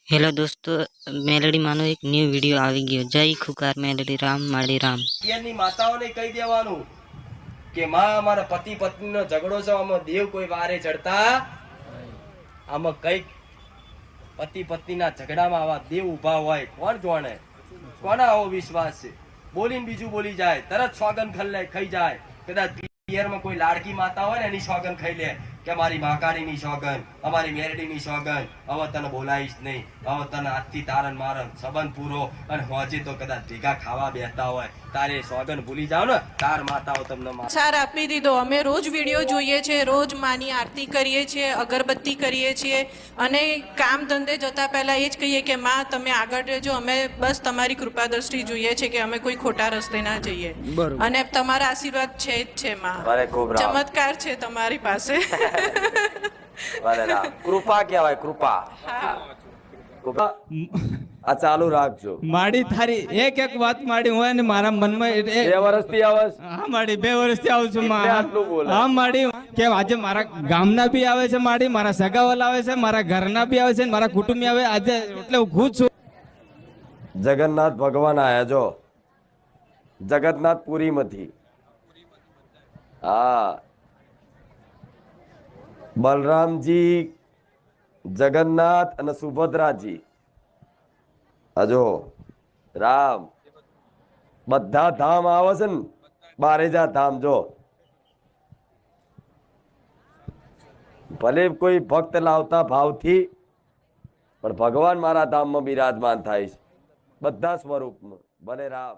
Hello દોસ્તો, મેલડી માનો એક ન્યૂ વિડીયો આવી ગયો। જય ખુકાર મેલડી રામ માડી રામ। ની માતાઓને કહી દેવાનું કે માં અમારા પતિ પત્નીનો ઝઘડો છે, આમાં દેવ કોઈ વારે ચડતા આમાં કઈક પતિ પત્નીના ઝઘડામાં આવા દેવ ઊભા હોય કોણ જાણે, કોના આવો વિશ્વાસ છે? બોલીને બીજું બોલી જાય, તરત સોગન ખાઈ જાય। કદાચ પિયરમાં કોઈ લાડકી માતા હોય ને એની સોગન ખાઈ લે કે મારી માકાણીની સોગન, અમારી મેરડીની સોગન, હવે તને બોલાવીશ નહીં, હવે તને આજથી તારન મારન સંબંધ પૂરો। અને હોજે તો કદાચ ભેગા ખાવા બેસતા હોય તારે સોગન ભૂલી જાવ ને, તાર માતાઓ તમને સાર આપી દીધો। અમે રોજ વિડીયો જોઈએ છે, રોજ માની આરતી કરીએ છીએ, અગરબત્તી કરીએ છીએ અને કામ ધંધે જતા પહેલા એ જ કહીએ કે માં તમે આગળ રહેજો, અમે બસ તમારી કૃપા દ્રષ્ટિ જોઈએ છે કે અમે કોઈ ખોટા રસ્તે ના જઈએ। અને તમારા આશીર્વાદ છે જ છે માં, ચમત્કાર છે તમારી પાસે। કૃપા કહેવાય, કૃપા। આ ચાલુ રાખજો માડી થારી એક એક વાત માડી હોય ને મારા મનમાં 2 વર્ષથી આવે। હા માડી 2 વર્ષથી આવું છું માં। આટલું બોલે હા માડી કે આજે મારા ગામના બી આવે છે માડી, મારા સગાવાલા આવે છે, મારા ઘરના બી આવે છે, મારા કુટુંબી આવે આજે, એટલે હું ખુશ છું। જગન્નાથ ભગવાન આયા જો જગન્નાથપુરી માંથી। હા, બલરામજી, જગન્નાથ અને સુભદ્રાજી, હજો રામ બધા ધામ આવે છે ને, બારેજા ધામ જો ભલે કોઈ ભક્ત લાવતા ભાવથી, પણ ભગવાન મારા ધામમાં બિરાજમાન થાય છે બધા સ્વરૂપમાં। ભલે રામ।